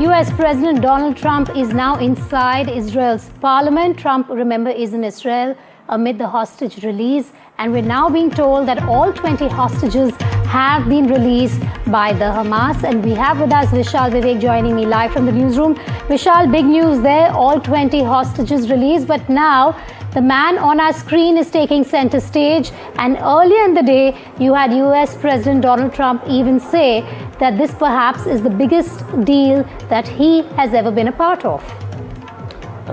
US President Donald Trump is now inside Israel's parliament. Trump, remember, is in Israel amid the hostage release. And we're now being told that all 20 hostages have been released by the Hamas. And we have with us Vishal Vivek joining me live from the newsroom. Vishal, big news there, all 20 hostages released. But now the man on our screen is taking center stage. And earlier in the day, you had US President Donald Trump even say that this perhaps is the biggest deal that he has ever been a part of.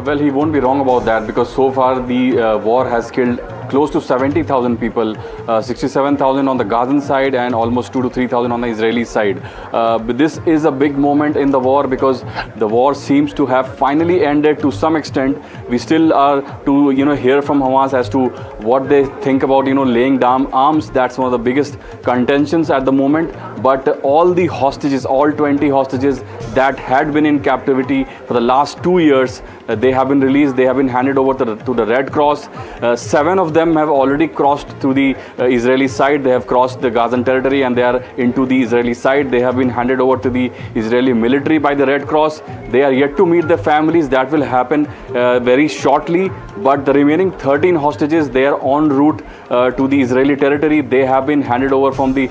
Well, he won't be wrong about that, because so far the war has killed close to 70,000 people, 67,000 on the Gazan side and almost 2,000 to 3,000 on the Israeli side. But this is a big moment in the war, because the war seems to have finally ended to some extent. We still are to hear from Hamas as to what they think about laying down arms. That's one of the biggest contentions at the moment. But all the hostages, all 20 hostages that had been in captivity for the last 2 years, they have been released. They have been handed over to the Red Cross. 7 of them have already crossed to the Israeli side. They have crossed the Gazan territory and they are into the Israeli side. They have been handed over to the Israeli military by the Red Cross. They are yet to meet their families. That will happen very shortly. But the remaining 13 hostages, they are en route to the Israeli territory. They have been handed over from the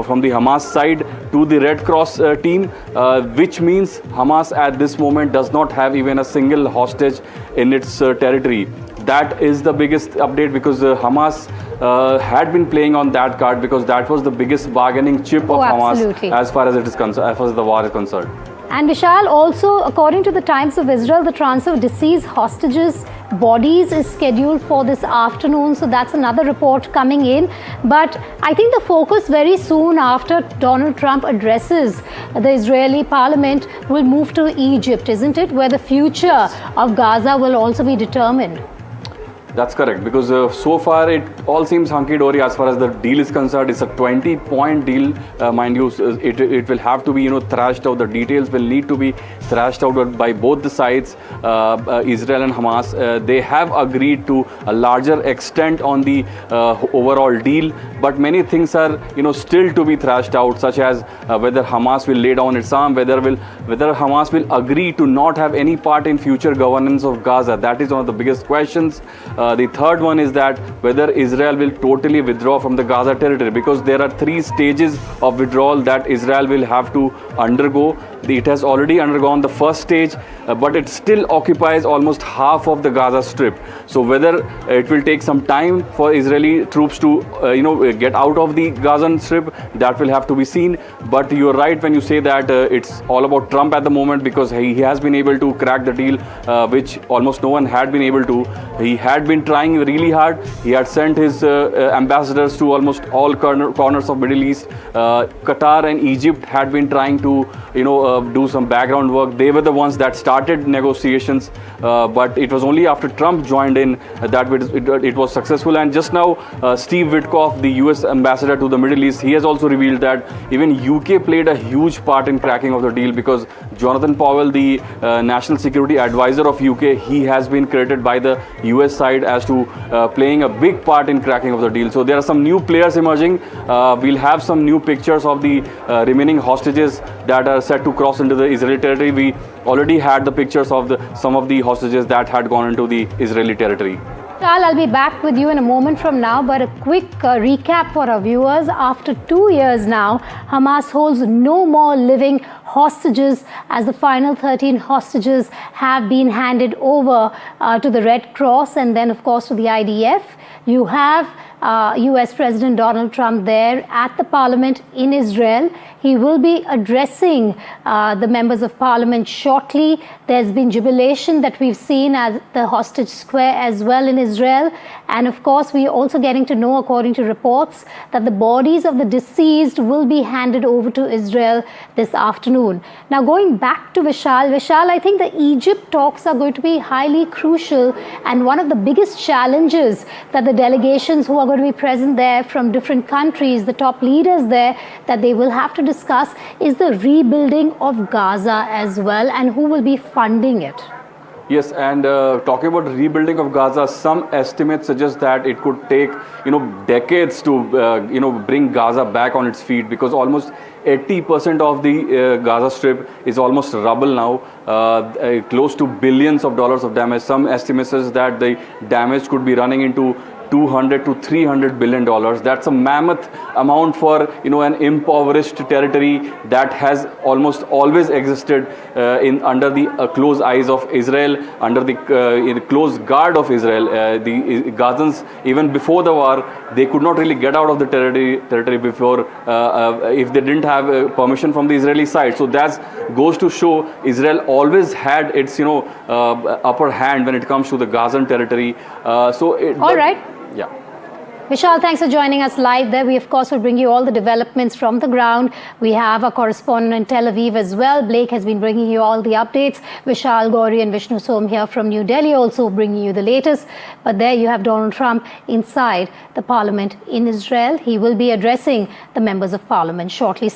from the Hamas side to the Red Cross team, which means Hamas at this moment does not have even a single hostage in its territory. That is the biggest update, because Hamas had been playing on that card, because that was the biggest bargaining chip of Hamas as far as it is concerned, as far as the war is concerned. And Vishal, also according to the Times of Israel, the transfer of deceased hostages' bodies is scheduled for this afternoon. So that's another report coming in. But I think the focus very soon after Donald Trump addresses the Israeli parliament will move to Egypt, isn't it? Where the future of Gaza will also be determined. That's correct, because so far it all seems hunky-dory as far as the deal is concerned. It's a 20-point deal, mind you. It will have to be thrashed out. The details will need to be thrashed out by both the sides, Israel and Hamas. They have agreed to a larger extent on the overall deal, but many things are still to be thrashed out, such as whether Hamas will lay down its arm, whether Hamas will agree to not have any part in future governance of Gaza. That is one of the biggest questions. The third one is that whether Israel will totally withdraw from the Gaza territory, because there are 3 stages of withdrawal that Israel will have to undergo. It has already undergone the first stage, but it still occupies almost half of the Gaza Strip. So whether it will take some time for Israeli troops to get out of the Gaza Strip, that will have to be seen. But you're right when you say that it's all about Trump at the moment, because he has been able to crack the deal, which almost no one had been able to. He had been trying really hard. He had sent his ambassadors to almost all corners of Middle East. Qatar and Egypt had been trying to do some background work. They were the ones that started negotiations, but it was only after Trump joined in that it was successful. And just now, Steve Witkoff, the US ambassador to the Middle East, he has also revealed that even UK played a huge part in cracking of the deal, because Jonathan Powell, the national security advisor of UK, he has been credited by the US side as to playing a big part in cracking of the deal. So there are some new players emerging. We'll have some new pictures of the remaining hostages that are set to cross into the Israeli territory. We already had the pictures of some of the hostages that had gone into the Israeli territory. I'll be back with you in a moment from now, but a quick recap for our viewers. After 2 years now, Hamas holds no more living hostages, as the final 13 hostages have been handed over to the Red Cross and then, of course, to the IDF. You have US President Donald Trump there at the parliament in Israel. He will be addressing the members of parliament shortly. There's been jubilation that we've seen at the hostage square as well in Israel. And of course, we are also getting to know, according to reports, that the bodies of the deceased will be handed over to Israel this afternoon. Now, going back to Vishal, I think the Egypt talks are going to be highly crucial, and one of the biggest challenges that the delegations who are going to be present there from different countries, the top leaders there, that they will have to discuss is the rebuilding of Gaza as well, and who will be funding it. Yes, and talking about rebuilding of Gaza, some estimates suggest that it could take, decades to, bring Gaza back on its feet, because almost 80% of the Gaza Strip is almost rubble now, close to billions of dollars of damage. Some estimates is that the damage could be running into 200 to 300 billion dollars. That's a mammoth amount for an impoverished territory that has almost always existed under the close eyes of Israel, under the close guard of Israel. The Gazans, even before the war, they could not really get out of the territory before if they didn't have permission from the Israeli side. So that goes to show Israel always had its upper hand when it comes to the Gazan territory. All right. Yeah. Vishal, thanks for joining us live there. We, of course, will bring you all the developments from the ground. We have a correspondent in Tel Aviv as well. Blake has been bringing you all the updates. Vishal, Gauri and Vishnu Som here from New Delhi also bringing you the latest. But there you have Donald Trump inside the parliament in Israel. He will be addressing the members of parliament shortly.